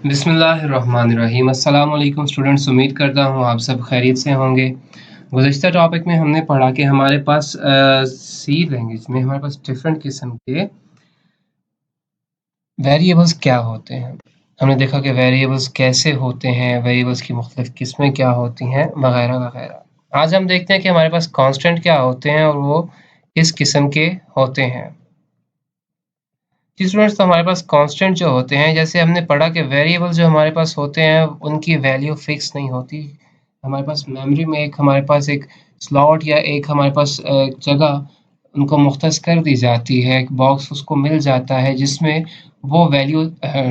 बिस्मिल्लाहिर्रहमानिर्रहीम। अस्सलाम वालेकुम स्टूडेंट्स, उम्मीद करता हूँ आप सब खैरियत से होंगे। गुज़िश्ता टॉपिक में हमने पढ़ा कि हमारे पास सी लैंग्वेज में हमारे पास डिफरेंट किस्म के वेरिएबल्स क्या होते हैं। हमने देखा कि वेरिएबल्स कैसे होते हैं, वेरिएबल्स की मुख्तलिफ किस्में क्या होती हैं, वगैरह वगैरह। आज हम देखते हैं कि हमारे पास कांस्टेंट क्या होते हैं और वो किस किस्म के होते हैं। जी स्टूडेंट्स, तो हमारे पास कांस्टेंट जो होते हैं, जैसे हमने पढ़ा कि वेरिएबल जो हमारे पास होते हैं उनकी वैल्यू फिक्स नहीं होती। हमारे पास मेमोरी में हमारे पास एक स्लॉट या एक हमारे पास जगह उनको मुख्तस कर दी जाती है, एक बॉक्स उसको मिल जाता है जिसमें वो वैल्यू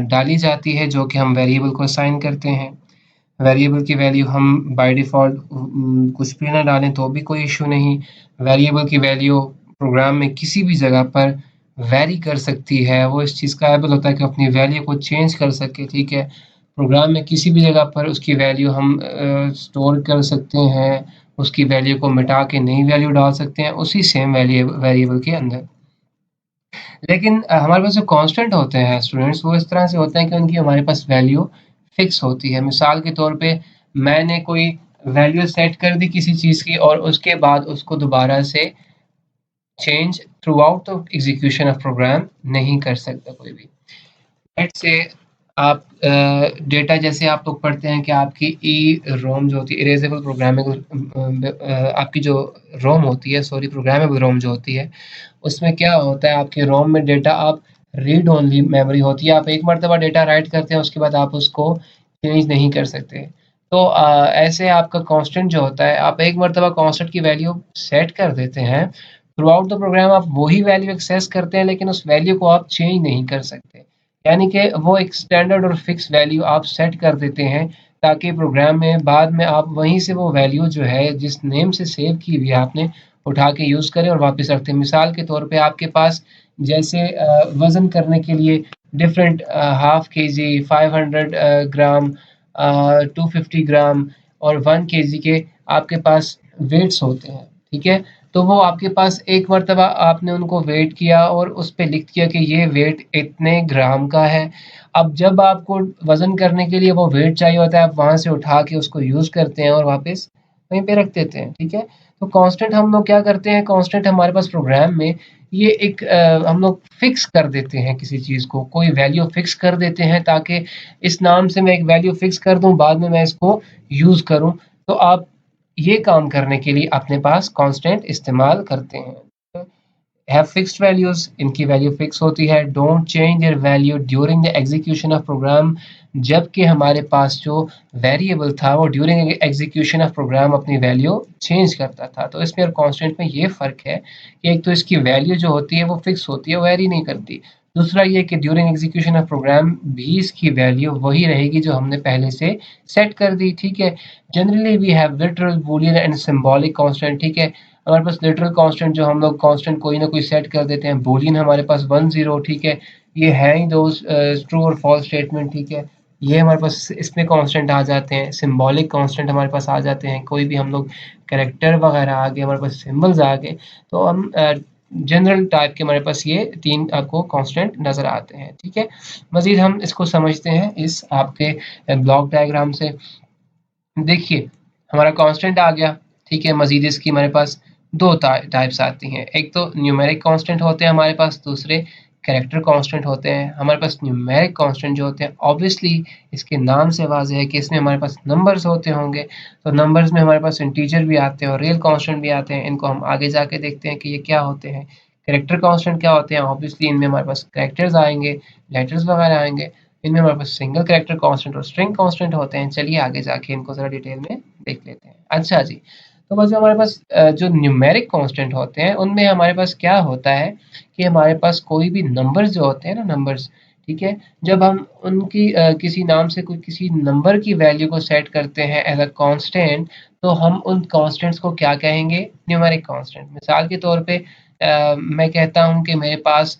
डाली जाती है जो कि हम वेरिएबल को असाइन करते हैं। वेरिएबल की वैल्यू हम बाय डिफ़ॉल्ट कुछ भी ना डालें तो भी कोई इश्यू नहीं। वेरिएबल की वैल्यू प्रोग्राम में किसी भी जगह पर वैरी कर सकती है, वो इस चीज़ का एबल होता है कि अपनी वैल्यू को चेंज कर सके, ठीक है? प्रोग्राम में किसी भी जगह पर उसकी वैल्यू हम स्टोर कर सकते हैं, उसकी वैल्यू को मिटा के नई वैल्यू डाल सकते हैं, उसी सेम वेरिएबल के अंदर। लेकिन हमारे पास जो कांस्टेंट होते हैं स्टूडेंट्स, वो इस तरह से होते हैं कि उनकी हमारे पास वैल्यू फिक्स होती है। मिसाल के तौर पे मैंने कोई वैल्यू सेट कर दी किसी चीज़ की और उसके बाद उसको दोबारा से change throughout the execution of program नहीं कर सकता कोई भी। लेट्स से आप डेटा जैसे आप लोग पढ़ते हैं कि आपकी रोम जो होती है, इरेजेबल प्रोग्रामेबल आपकी जो रोम होती है, सॉरी, प्रोग्रामेबल रोम जो होती है, उसमें क्या होता है, आपके रोम में डेटा आप रीड ओनली मेमोरी होती है। आप एक मर्तबा डेटा राइट करते हैं, उसके बाद आप उसको चेंज नहीं कर सकते। तो ऐसे आपका कांस्टेंट जो होता है, आप एक मर्तबा कांस्टेंट की वैल्यू सेट कर देते हैं, थ्रू आउट द प्रोग्राम आप वही वैल्यू एक्सेस करते हैं, लेकिन उस वैल्यू को आप चेंज नहीं कर सकते। यानी कि वो एक स्टैंडर्ड और फिक्स वैल्यू आप सेट कर देते हैं, ताकि प्रोग्राम में बाद में आप वहीं से वो वैल्यू जो है, जिस नेम से सेव की हुई है आपने, उठा के यूज़ करें और वापस रख दें। मिसाल के तौर पे आपके पास जैसे वज़न करने के लिए डिफरेंट हाफ केजी, 500 ग्राम, 250 ग्राम और 1 केजी के आपके पास वेट्स होते हैं, ठीक है? तो वो आपके पास एक मर्तबा आपने उनको वेट किया और उस पे लिख दिया कि ये वेट इतने ग्राम का है। अब जब आपको वज़न करने के लिए वो वेट चाहिए होता है, आप वहाँ से उठा के उसको यूज़ करते हैं और वापस वहीं पे रख देते हैं, ठीक है? तो कांस्टेंट हम लोग क्या करते हैं, कांस्टेंट हमारे पास प्रोग्राम में ये एक हम लोग फिक्स कर देते हैं किसी चीज़ को, कोई वैल्यू फिक्स कर देते हैं ताकि इस नाम से मैं एक वैल्यू फिक्स कर दूँ, बाद में मैं इसको यूज़ करूँ। तो आप ये काम करने के लिए अपने पास कांस्टेंट इस्तेमाल करते हैं। हैव फिक्स्ड वैल्यूज़, इनकी वैल्यू फिक्स होती है। Don't change their value during the execution of program, जबकि हमारे पास जो वेरिएबल था वो ड्यूरिंग एग्जीक्यूशन ऑफ प्रोग्राम अपनी वैल्यू चेंज करता था। तो इसमें और कांस्टेंट में ये फ़र्क है कि एक तो इसकी वैल्यू जो होती है वो फिक्स होती है, वेरी नहीं करती। दूसरा ये कि ड्यूरिंग एग्जीक्यूशन ऑफ प्रोग्राम भी इसकी वैल्यू वही रहेगी जो हमने पहले से सेट कर दी, ठीक है? Generally we have literal, boolean and symbolic constant, ठीक है? हमारे पास लिटरल कांस्टेंट जो हम लोग कांस्टेंट कोई ना कोई सेट कर देते हैं, बूलियन हमारे पास 1 0, ठीक है? ये है ही दोस्त ट्रू और फॉल्स स्टेटमेंट, ठीक है? ये हमारे पास इसमें कांस्टेंट आ जाते हैं। सिंबॉलिक कांस्टेंट हमारे पास आ जाते हैं, कोई भी हम लोग कैरेक्टर वगैरह आ गए, हमारे पास सिंबल्स आ गए, तो हम जनरल टाइप के हमारे पास ये 3 आपको कांस्टेंट नज़र आते हैं, ठीक है? मज़ीद हम इसको समझते हैं इस आपके ब्लॉक डायग्राम से। देखिए, हमारा कांस्टेंट आ गया, ठीक है? मज़ीद इसकी हमारे पास 2 टाइप्स आती हैं। एक तो न्यूमेरिक कांस्टेंट होते हैं हमारे पास, दूसरे कैरेक्टर कांस्टेंट होते हैं। हमारे पास न्यूमेरिक कांस्टेंट जो होते हैं, ऑब्वियसली इसके नाम से वाज़ेह है कि इसमें हमारे पास नंबर्स होते होंगे, तो नंबर्स में हमारे पास इंटीजर भी आते हैं और रियल कांस्टेंट भी आते हैं। इनको हम आगे जाके देखते हैं कि ये क्या होते हैं। कैरेक्टर कांस्टेंट क्या होते हैं? ऑब्वियसली इनमें हमारे पास कैरेक्टर्स आएँगे, लेटर्स वगैरह आएँगे। इनमें हमारे पास सिंगल कैरेक्टर कांस्टेंट और स्ट्रिंग कांस्टेंट होते हैं। चलिए आगे जाके इनको ज़रा डिटेल में देख लेते हैं। अच्छा जी, तो बस जो हमारे पास जो न्यूमेरिक कांस्टेंट होते हैं, उनमें हमारे पास क्या होता है कि हमारे पास कोई भी नंबर्स जो होते हैं ना, नंबर्स, ठीक है? जब हम उनकी किसी नाम से कोई किसी नंबर की वैल्यू को सेट करते हैं एज़ अ कांस्टेंट, तो हम उन कांस्टेंट्स को क्या कहेंगे? Numeric constant. मिसाल के तौर पे मैं कहता हूँ कि मेरे पास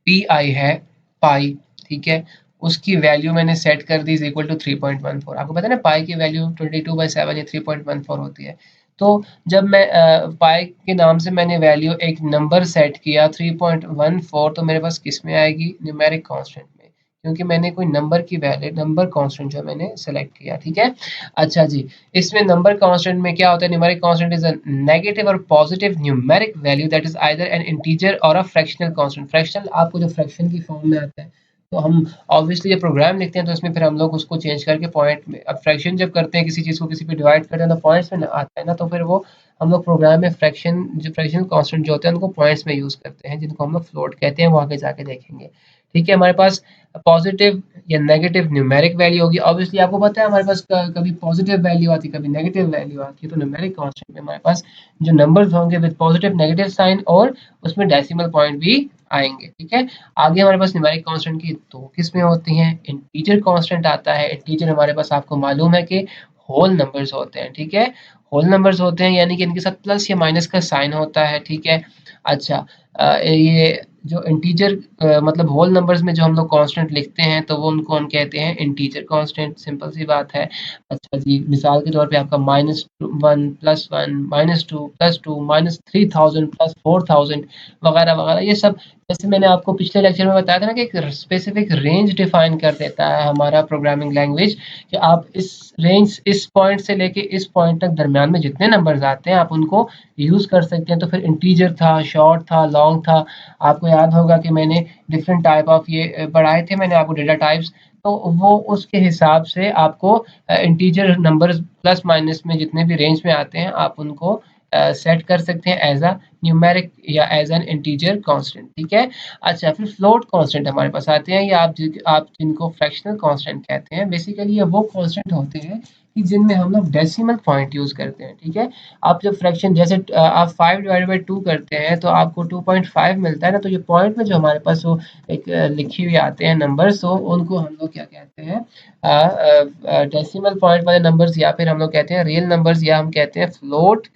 पी है, पाई, ठीक है? उसकी वैल्यू मैंने सेट कर दी इज़ इक्वल टू 3.14। आपको पता है ना पाई की वैल्यू 22/7 या 3.14 होती है। तो जब मैं पाई के नाम से मैंने वैल्यू एक नंबर सेट किया 3.14, तो मेरे पास किस में आएगी? न्यूमेरिक कांस्टेंट में। क्योंकि मैंने कोई नंबर की वैल्यू नंबर कांस्टेंट जो मैंने सेलेक्ट किया, ठीक है। अच्छा जी, इसमें नंबर कांस्टेंट में क्या होता है, numeric constant is a negative और positive numeric value that is either an integer और अ फ्रैक्शनल कांस्टेंट। फ्रैक्शनल आपको जो फ्रैक्शन की फॉर्म में आता है, तो हम ऑब्वियसली जब प्रोग्राम लिखते हैं तो उसमें फिर हम लोग उसको चेंज करके पॉइंट में, अब फ्रैक्शन जब करते हैं किसी चीज़ को किसी पे डिवाइड करते हैं तो पॉइंट्स में आता है ना, तो फिर वो हम लोग प्रोग्राम में फ्रैक्शन जो फ्रैक्शनल कांस्टेंट जो होते हैं उनको पॉइंट्स में यूज़ करते हैं, जिनको हम लोग फ्लोट कहते हैं, वो आगे जाके देखेंगे। ठीक है, हमारे पास पॉजिटिव या नेगेटिव न्यूमेरिक वैल्यू होगी। ऑब्वियसली आपको पता है हमारे पास कभी पॉजिटिव वैल्यू आती है, कभी नेगेटिव वैल्यू आती है, तो न्यूमेरिक कांस्टेंट में हमारे पास जो नंबर्स होंगे विद पॉजिटिव नेगेटिव साइन और उसमें डेसिमल पॉइंट भी आएंगे। ठीक है, आगे हमारे पास न्यूमेरिक कांस्टेंट की दो किस्में होती हैं। इंटीजर कांस्टेंट आता है, इंटीजर हमारे पास आपको मालूम है कि होल नंबर्स होते हैं। ठीक है, होल नंबर्स होते हैं यानी कि इनके साथ प्लस या माइनस का साइन होता है। ठीक है, अच्छा ये जो इंटीजर मतलब होल नंबर्स में जो हम लोग कांस्टेंट लिखते हैं तो वो उनको हम कहते हैं इंटीजर कांस्टेंट, सिंपल सी बात है। अच्छा जी, मिसाल के तौर पे आपका -1 +1 -2 +2 -3000 +4000 वगैरह वगैरह, ये सब जैसे मैंने आपको पिछले लेक्चर में बताया था ना कि एक स्पेसिफिक रेंज डिफाइन कर देता है हमारा प्रोग्रामिंग लैंग्वेज, कि आप इस रेंज इस पॉइंट से लेके इस पॉइंट तक दरमियान में जितने नंबर्स आते हैं आप उनको यूज़ कर सकते हैं। तो फिर इंटीजर था, शॉर्ट था, लॉन्ग था। आपको याद होगा कि मैंने डिफरेंट टाइप ऑफ ये पढ़ाए थे मैंने आपको डेटा टाइप्स, तो वो उसके हिसाब से आपको इंटीजर नंबर्स प्लस माइनस में जितने भी रेंज में आते हैं आप उनको सेट कर सकते हैं एज अ न्यूमेरिक या एज एन इंटीजर कांस्टेंट। ठीक है, अच्छा फिर फ्लोट कांस्टेंट हमारे पास आते हैं, या आप जिनको फ्रैक्शनल कांस्टेंट कहते हैं। बेसिकली ये वो कांस्टेंट होते हैं कि जिनमें हम लोग डेसिमल पॉइंट यूज़ करते हैं। ठीक है, आप जब फ्रैक्शन जैसे आप 5/2 करते हैं तो आपको 2.5 मिलता है ना, तो ये पॉइंट में जो हमारे पास वो एक लिखी हुई आते हैं नंबर्स, तो उनको हम लोग क्या कहते हैं, डेसिमल पॉइंट वाले नंबर्स, या फिर हम लोग कहते हैं रियल नंबर्स, या हम कहते हैं फ्लोट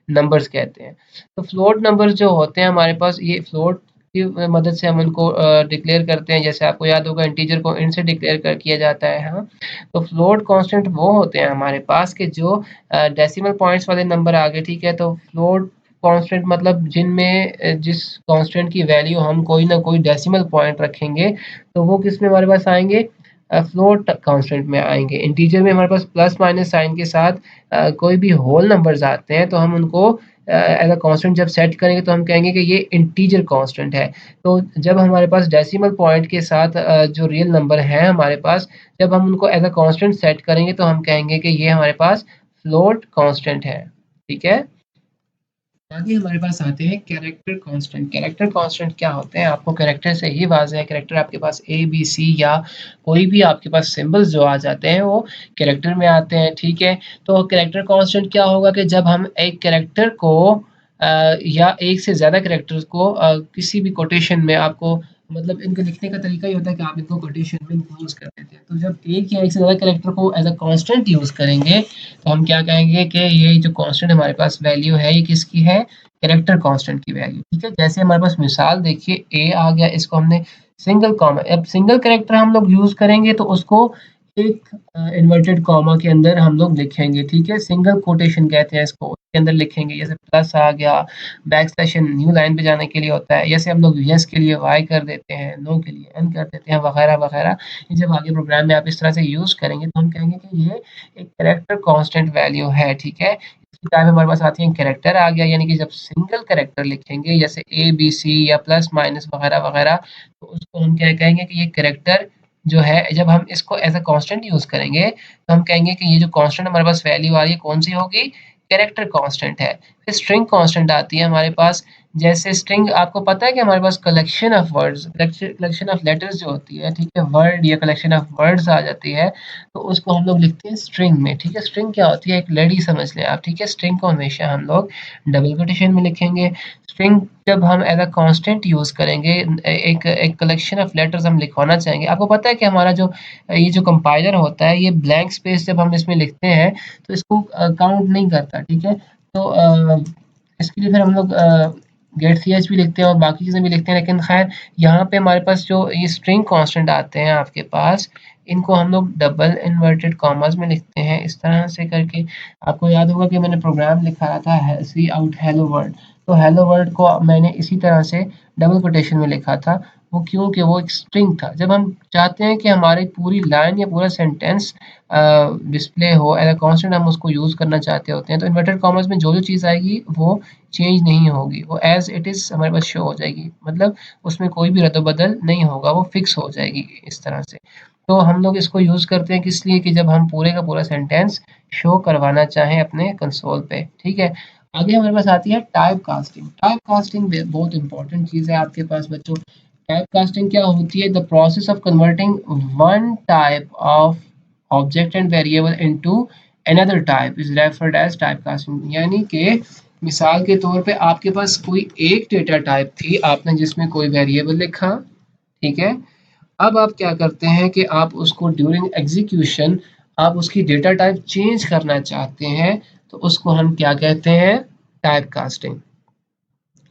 नंबर्स कहते हैं। तो फ्लोट नंबर्स जो होते हैं हमारे पास, ये फ्लोट की मदद से हम उनको डिक्लेयर करते हैं। जैसे आपको याद होगा इंटीजर को int से डिक्लेयर कर किया जाता है। हाँ, तो फ्लोट कांस्टेंट वो होते हैं हमारे पास के जो डेसिमल पॉइंट्स वाले नंबर आ गए। ठीक है, तो फ्लोट कांस्टेंट मतलब जिनमें जिस कांस्टेंट की वैल्यू हम कोई ना कोई डेसिमल पॉइंट रखेंगे तो वो किस में हमारे पास आएंगे, फ्लोट कांस्टेंट में आएंगे। इंटीजर में हमारे पास प्लस माइनस साइन के साथ कोई भी होल नंबर्स आते हैं तो हम उनको एज अ कांस्टेंट जब सेट करेंगे तो हम कहेंगे कि ये इंटीजर कांस्टेंट है। तो जब हमारे पास डेसिमल पॉइंट के साथ जो रियल नंबर है हमारे पास, जब हम उनको एज अ कांस्टेंट सेट करेंगे तो हम कहेंगे कि ये हमारे पास फ्लोट कांस्टेंट है। ठीक है, आगे हमारे पास आते हैं कैरेक्टर कांस्टेंट। कैरेक्टर कांस्टेंट क्या होते हैं, आपको कैरेक्टर से ही वाज़ेह है। कैरेक्टर आपके पास ए बी सी या कोई भी आपके पास सिंबल्स जो आ जाते हैं वो कैरेक्टर में आते हैं। ठीक है, तो कैरेक्टर कांस्टेंट क्या होगा कि जब हम एक कैरेक्टर को या एक से ज़्यादा कैरेक्टर्स को किसी भी कोटेशन में आपको, मतलब इनके लिखने का तरीका ये होता है कि आप इनको कोटेशन में इनको यूज़ कर देते हैं। तो जब एक या एक से ज़्यादा कैरेक्टर को एज अ कांस्टेंट यूज़ करेंगे तो हम क्या कहेंगे कि ये जो कांस्टेंट हमारे पास वैल्यू है ये किसकी है, कैरेक्टर कांस्टेंट की वैल्यू। ठीक है, जैसे हमारे पास मिसाल देखिए ए आ गया, इसको हमने सिंगल कॉमा, अब सिंगल कैरेक्टर हम लोग यूज करेंगे तो उसको एक इन्वर्टेड कॉमा के अंदर हम लोग लिखेंगे। ठीक है, सिंगल कोटेशन कहते हैं इसको, उसके अंदर लिखेंगे। जैसे प्लस आ गया, बैक स्लैश न्यू लाइन पे जाने के लिए होता है। जैसे हम लोग यस के लिए वाई कर देते हैं, नो के लिए एन कर देते हैं, वगैरह वगैरह। जब आगे प्रोग्राम में आप इस तरह से यूज करेंगे तो हम कहेंगे कि ये एक कैरेक्टर कांस्टेंट वैल्यू है। ठीक है, इसकी टाइप हमारे पास आती है कैरेक्टर आ गया, यानी कि जब सिंगल कैरेक्टर लिखेंगे जैसे ए बी सी या प्लस माइनस वगैरह वगैरह, तो उसको हम क्या कहेंगे कि ये कैरेक्टर जो है, जब हम इसको एज अ कांस्टेंट यूज करेंगे तो हम कहेंगे कि ये जो कांस्टेंट हमारे पास वैल्यू आ रही है कौन सी होगी, कैरेक्टर कांस्टेंट है। फिर स्ट्रिंग कांस्टेंट आती है हमारे पास। जैसे स्ट्रिंग आपको पता है कि हमारे पास collection of words, collection of letters जो होती है, ठीक है, वर्ड या कलेक्शन ऑफ वर्ड्स आ जाती है, तो उसको हम लोग लिखते हैं स्ट्रिंग में। ठीक है, स्ट्रिंग क्या होती है, एक लड़ी समझ लें आप। ठीक है, स्ट्रिंग को हमेशा हम लोग डबल कोटेशन में लिखेंगे। स्ट्रिंग जब हम एज अ कांस्टेंट यूज करेंगे, एक एक कलेक्शन ऑफ लेटर्स हम लिखवाना चाहेंगे, आपको पता है कि हमारा जो ये जो कंपाइलर होता है ये ब्लैंक स्पेस जब हम इसमें लिखते हैं तो इसको काउंट नहीं करता। ठीक है, तो इसके लिए फिर हम लोग गेट सी एच भी लिखते हैं और बाकी चीज़ें भी लिखते हैं। लेकिन खैर यहाँ पे हमारे पास जो ये स्ट्रिंग कांस्टेंट आते हैं आपके पास, इनको हम लोग डबल इन्वर्टेड कॉमास में लिखते हैं इस तरह से करके। आपको याद होगा कि मैंने प्रोग्राम लिखा था सी आउट हेलो वर्ल्ड, तो हेलो वर्ल्ड को मैंने इसी तरह से डबल कोटेशन में लिखा था। वो क्योंकि वो एक स्ट्रिंग था। जब हम चाहते हैं कि हमारी पूरी लाइन या पूरा सेंटेंस डिस्प्ले हो एज अ कांस्टेंट, हम उसको यूज़ करना चाहते होते हैं, तो इन्वर्टेड कॉमर्स में जो चीज़ आएगी वो चेंज नहीं होगी, वो एज इट इज़ हमारे पास शो हो जाएगी, मतलब उसमें कोई भी रद्द-बदल नहीं होगा, वो फिक्स हो जाएगी इस तरह से। तो हम लोग इसको यूज़ करते हैं किस लिए, कि जब हम पूरे का पूरा सेंटेंस शो करवाना चाहें अपने कंसोल पे, ठीक है। आगे हमारे पास आती है टाइप कास्टिंग। टाइप कास्टिंग बहुत इंपॉर्टेंट चीज़ है आपके पास बच्चों। टाइप कास्टिंग क्या होती है? The process of converting one type of object and variable into another type is referred as type casting. यानी कि मिसाल के तौर पे आपके पास कोई एक डेटा टाइप थी, आपने जिसमें कोई वेरिएबल लिखा, ठीक है। अब आप क्या करते हैं कि आप उसको ड्यूरिंग एग्जीक्यूशन आप उसकी डेटा टाइप चेंज करना चाहते हैं, तो उसको हम क्या कहते हैं? Type casting.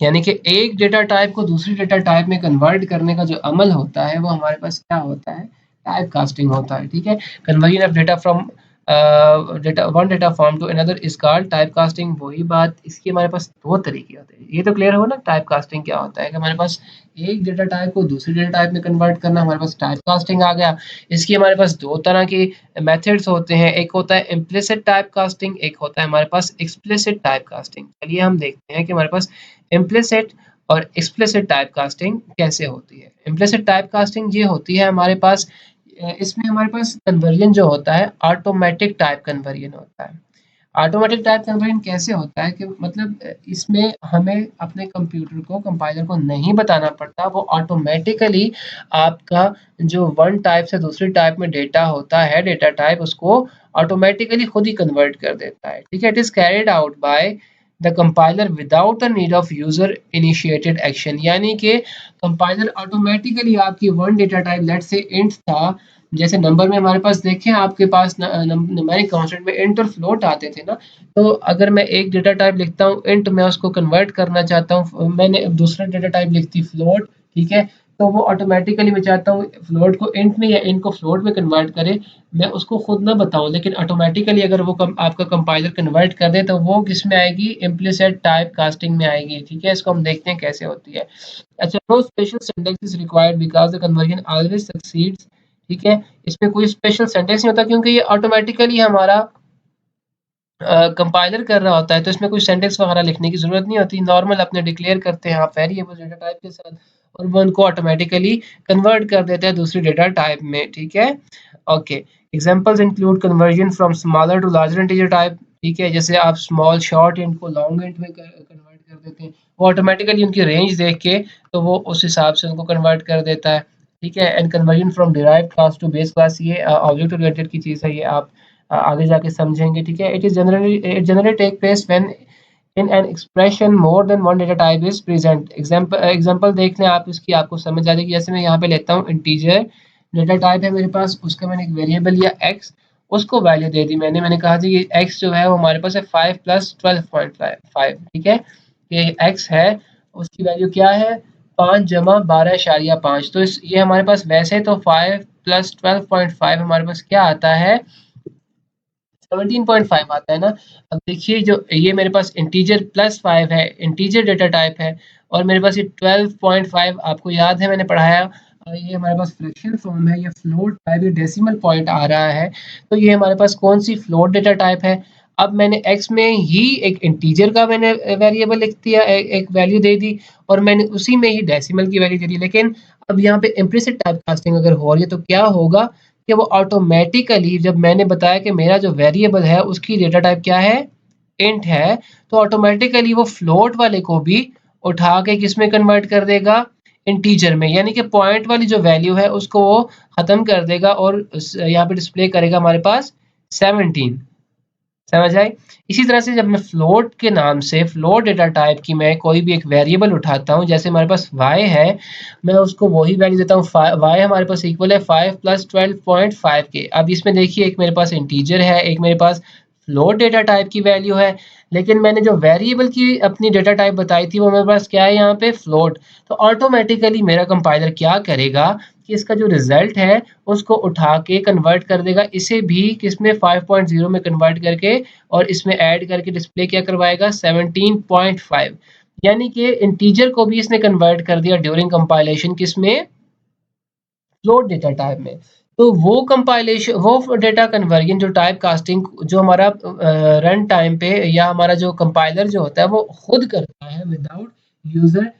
यानी कि एक डेटा टाइप को दूसरी डेटा टाइप में कन्वर्ट करने का जो अमल होता है वो हमारे पास क्या होता है? टाइप कास्टिंग होता है, ठीक है। Conversion of data from data one data form to another is called type casting. वही बात, इसके हमारे पास दो तरीके होते हैं। ये तो क्लियर हो ना टाइप कास्टिंग क्या होता है, कि हमारे पास एक डेटा टाइप को दूसरी डेटा टाइप में कन्वर्ट करना, हमारे पास टाइप कास्टिंग आ गया। इसकी हमारे पास दो तरह की मेथड्स होते हैं, एक होता है इम्प्लिसिट टाइप कास्टिंग, एक होता है हमारे पास एक्सप्लिसिट टाइप कास्टिंग। चलिए हम देखते हैं कि हमारे पास इम्प्लिसिट और एक्सप्लिसिट टाइप कास्टिंग कैसे होती है। इम्प्लिसिट टाइप कास्टिंग ये होती है हमारे पास, इसमें हमारे पास कन्वर्जन जो होता है ऑटोमेटिक टाइप कन्वर्जन होता है। ऑटोमेटिक टाइप कन्वर्जन कैसे होता है कि मतलब इसमें हमें अपने कंप्यूटर को, कंपाइलर को नहीं बताना पड़ता, वो ऑटोमेटिकली आपका जो वन टाइप से दूसरी टाइप में डेटा होता है, डेटा टाइप, उसको ऑटोमेटिकली खुद ही कन्वर्ट कर देता है, ठीक है। It is carried out by the compiler without the need of user initiated action. यानी कि कंपाइलर ऑटोमेटिकली आपकी one data type, let's say int था, जैसे नंबर में हमारे पास देखें आपके पास न्यूमेरिक कांस्टेंट में इंट और फ्लोट आते थे ना, तो अगर मैं एक डेटा टाइप लिखता हूँ इंट, मैं उसको कन्वर्ट करना चाहता हूँ, मैंने दूसरा डेटा टाइप लिखती फ्लोट, ठीक है, तो वो ऑटोमेटिकली मैं चाहता हूँ फ्लोट को इंट में या इंट को फ्लोट में कन्वर्ट करे, मैं उसको खुद ना बताऊं, लेकिन ऑटोमेटिकली अगर वो आपका कंपाइलर कन्वर्ट कर दे तो वो किस में आएगी? इम्प्लिसिट टाइप कास्टिंग में आएगी, ठीक है। इसको हम देखते हैं कैसे होती है। अच्छा, no special syntax is required because the conversion always succeeds, ठीक है। इसमें कोई स्पेशल सेंटेंस नहीं होता क्योंकि ये ऑटोमेटिकली हमारा कंपाइलर कर रहा होता है, तो इसमें कोई सेंटेंस वगैरह लिखने की ज़रूरत नहीं होती। नॉर्मल अपने डिक्लेयर करते हैं आप वेरिएबल डेटा टाइप के साथ, और वो उनको ऑटोमेटिकली कन्वर्ट कर देते हैं दूसरी डेटा टाइप में, ठीक है। Okay, examples include conversion from smaller to larger integer type, ठीक है। जैसे आप स्मॉल शॉर्ट इंट को लॉन्ग इंट में कन्वर्ट कर देते हैं, वो ऑटोमेटिकली उनकी रेंज देख के तो वो उस हिसाब से उनको कन्वर्ट कर देता है, ठीक है। And conversion from derived class to base class, ये ऑब्जेक्ट ओरिएंटेड की चीज़ है, ये आप आगे जाके समझेंगे, ठीक है। It generally take place when in an expression more than one data type is present. Example देख लें आप, इसकी आपको समझ आ जाएगी। जैसे मैं यहाँ पे लेता हूँ इंटीजर डेटा टाइप है मेरे पास, उसका मैंने एक वेरिएबल लिया एक्स, उसको वैल्यू दे दी मैंने कहा जी ये एक्स जो है वो हमारे पास है 5 प्लस 12.5, ठीक है। ये एक्स है, उसकी वैल्यू क्या है? 5 जमा 12.5। तो ये हमारे पास वैसे तो 5 प्लस 12.5 हमारे पास क्या आता है? 17.5 आता है ना। अब देखिए जो ये मेरे पास इंटीजर प्लस 5 है, इंटीजर डेटा टाइप है, और मेरे पास ये 12.5 आपको याद है मैंने पढ़ाया, ये हमारे पास फ्रैक्शन फॉर्म है, ये फ्लोट टाइप, ये डेसिमल पॉइंट आ रहा है, तो ये हमारे पास कौन सी फ्लोट डेटा टाइप है। अब मैंने एक्स में ही एक इंटीजर का मैंने वेरिएबल लिख दिया, एक वैल्यू दे दी, और मैंने उसी में ही डेसिमल की वैल्यू दे दी। लेकिन अब यहाँ पे इम्प्लिसिट टाइप कास्टिंग अगर हो रही है तो क्या होगा कि वो ऑटोमेटिकली, जब मैंने बताया कि मेरा जो वेरिएबल है उसकी डेटा टाइप क्या है? इंट है, तो ऑटोमेटिकली वो फ्लोट वाले को भी उठा के किस में कन्वर्ट कर देगा? इंटीजर में। यानी कि पॉइंट वाली जो वैल्यू है उसको वो खत्म कर देगा और यहाँ पे डिस्प्ले करेगा हमारे पास 17। समझ आई? इसी तरह से जब मैं फ्लोट के नाम से, फ्लोट डेटा टाइप की मैं कोई भी एक वेरिएबल उठाता हूँ, जैसे हमारे पास y है, मैं उसको वही वैल्यू देता हूँ, y हमारे पास इक्वल है 5 प्लस 12.5 के। अब इसमें देखिए एक मेरे पास इंटीजर है, एक मेरे पास फ्लोट डेटा टाइप की वैल्यू है, लेकिन मैंने जो वेरिएबल की अपनी डेटा टाइप बताई थी वो मेरे पास क्या है यहाँ पे? फ्लोट। तो ऑटोमेटिकली मेरा कंपाइलर क्या करेगा कि इसका जो रिजल्ट है उसको उठा के कन्वर्ट कर देगा, इसे भी किसमें? 5.0 में कन्वर्ट करके, और इसमें ऐड करके डिस्प्ले क्या करवाएगा? 17.5। यानी कि इंटीजर को भी इसने कन्वर्ट कर दिया ड्यूरिंग कंपाइलेशन किसमें, फ्लोट डेटा टाइप में। तो वो कंपाइलेशन, वो डेटा कन्वर्जन जो टाइप कास्टिंग जो हमारा रन टाइम पे या हमारा जो कंपाइलर जो होता है वो खुद करता है विदाउट यूजर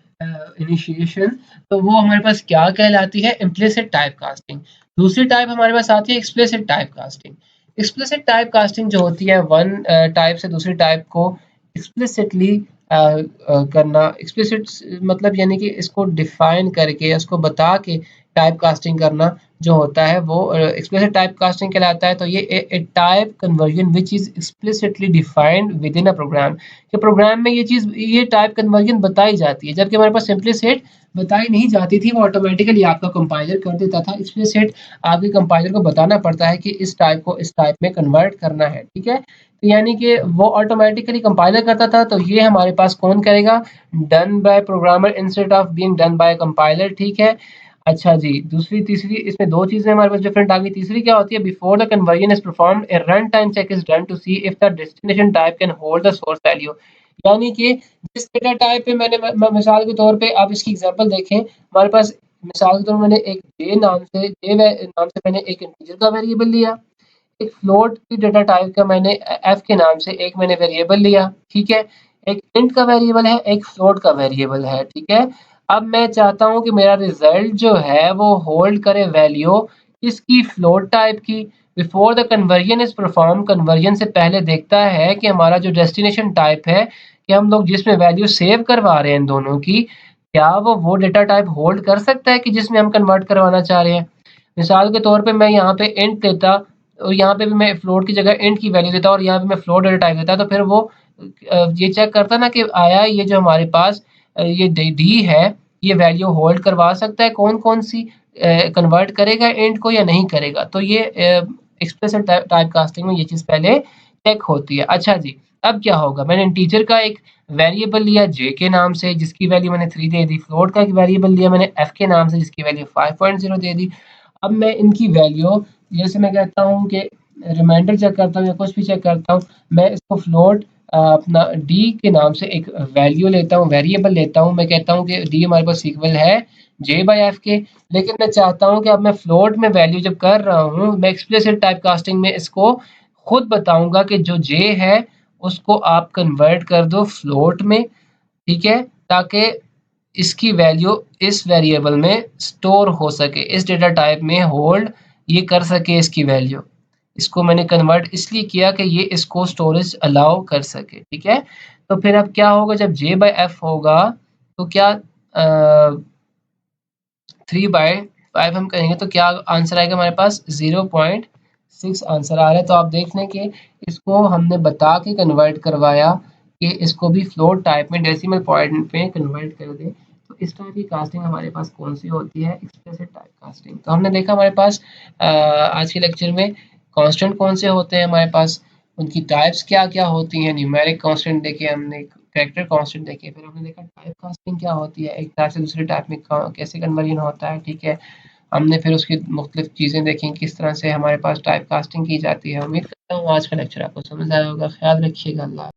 इनिशिएशन, तो वो हमारे पास क्या कहलाती है, इम्प्लिसिट टाइप कास्टिंग। दूसरी टाइप हमारे पास आती है explicit type casting. Explicit type casting जो होती है वन टाइप से दूसरी टाइप को एक्सप्लिसिटली करना। एक्सप्लिसिट मतलब यानी कि इसको डिफाइन करके, उसको बता के टाइप कास्टिंग करना जो होता है वो एक्सप्लिसिट टाइप कास्टिंग कहलाता है। तो ये a type conversion which is explicitly defined within a program, कि प्रोग्राम में ये चीज़, ये टाइप कन्वर्जन बताई जाती है, जबकि हमारे पास इम्प्लिसिट बताई नहीं जाती थी, वो ऑटोमेटिकली आपका कंपाइलर कर देता था। एक्सप्लिसिट आपके कंपाइलर को बताना पड़ता है कि इस टाइप को इस टाइप में कन्वर्ट करना है, ठीक है। तो यानी कि वो ऑटोमेटिकली कंपाइलर करता था, तो ये हमारे पास कौन करेगा, done by programmer instead of being done by compiler, ठीक है। अच्छा जी, दूसरी तीसरी इसमें 2 चीज़ें हमारे पास डिफरेंट आ गई। तीसरी क्या होती है, before the conversion is performed a run time check is done to see if the destination type can hold the source value. यानी कि जिस डेटा टाइप पे मैंने मिसाल के तौर पे आप इसकी एग्जांपल देखें, हमारे पास मिसाल के तौर पे मैंने एक नाम से मैंने एक इंटीजर का वेरिएबल लिया, एक फ्लोट की डेटा टाइप का मैंने एफ के नाम से एक मैंने वेरिएबल लिया, ठीक है। एक इंट का वेरिएबल है, एक फ्लोट का वेरिएबल है, ठीक है। अब मैं चाहता हूँ कि मेरा रिजल्ट जो है वो होल्ड करे वैल्यू इसकी, फ्लोट टाइप की। Before the conversion is perform, conversion से पहले देखता है कि हमारा जो डेस्टिनेशन टाइप है, कि हम लोग जिसमें वैल्यू सेव करवा रहे हैं इन दोनों की, क्या वो डेटा टाइप होल्ड कर सकता है कि जिसमें हम कन्वर्ट करवाना चाह रहे हैं। मिसाल के तौर पे मैं यहाँ पे इंट देता और यहाँ पे भी मैं फ्लोट की जगह इंट की वैल्यू देता और यहाँ पे मैं फ्लोट डेटा टाइप देता, तो फिर वो ये चेक करता ना कि आया ये जो हमारे पास ये डी है, ये वैल्यू होल्ड करवा सकता है, कौन कौन सी कन्वर्ट करेगा इंट को या नहीं करेगा। तो ये एक्सप्लिसिट टाइप कास्टिंग में ये चीज़ पहले चेक होती है। अच्छा जी, अब क्या होगा, मैंने इंटीजर का एक वेरिएबल लिया जे के नाम से जिसकी वैल्यू मैंने 3 दे दी, फ्लोट का एक वेरिएबल लिया मैंने एफ के नाम से जिसकी वैल्यू 5.0 दे दी। अब मैं इनकी वैल्यू, जैसे मैं कहता हूँ कि रिमाइंडर चेक करता हूँ या कुछ भी चेक करता हूँ, मैं इसको फ्लोट अपना डी के नाम से एक वैल्यू लेता हूँ, वेरिएबल लेता हूँ। मैं कहता हूँ कि डी हमारे पास इक्वल है जे बाई एफ के, लेकिन मैं चाहता हूँ कि अब मैं फ्लोट में वैल्यू जब कर रहा हूँ, मैं एक्सप्लिसिट टाइप कास्टिंग में इसको खुद बताऊंगा कि जो जे है उसको आप कन्वर्ट कर दो फ्लोट में, ठीक है, ताकि इसकी वैल्यू इस वेरिएबल में स्टोर हो सके, इस डेटा टाइप में होल्ड ये कर सके इसकी वैल्यू। इसको मैंने कन्वर्ट इसलिए किया कि ये इसको स्टोरेज अलाउ कर सके, ठीक है। तो फिर अब क्या होगा, जब जे बाई एफ होगा तो क्या 3/5 हम करेंगे तो क्या आंसर आएगा हमारे पास, 0.6 आंसर आ रहा है। तो आप देख लें कि इसको हमने बता के कन्वर्ट करवाया कि इसको भी फ्लोट टाइप में डेसिमल पॉइंट में कन्वर्ट कर दे। तो इस टाइप की कास्टिंग हमारे पास कौन सी होती है, एक्सप्लिसिट टाइप कास्टिंग। तो हमने देखा हमारे पास आज के लेक्चर में कांस्टेंट कौन से होते हैं हमारे पास, उनकी टाइप्स क्या क्या होती हैं, न्यूमेरिक कांस्टेंट देखे हमने, कैरेक्टर कांस्टेंट देखे, फिर हमने देखा टाइप कास्टिंग क्या होती है, एक टाइप से दूसरे टाइप में कैसे कन्वर्जन होता है, ठीक है। हमने फिर उसकी मुख्तलिफ चीज़ें देखी किस तरह से हमारे पास टाइप कास्टिंग की जाती है। उम्मीद करता हूँ आज का लेक्चर आपको समझ आया होगा। ख्याल रखिएगा। अल्लाह।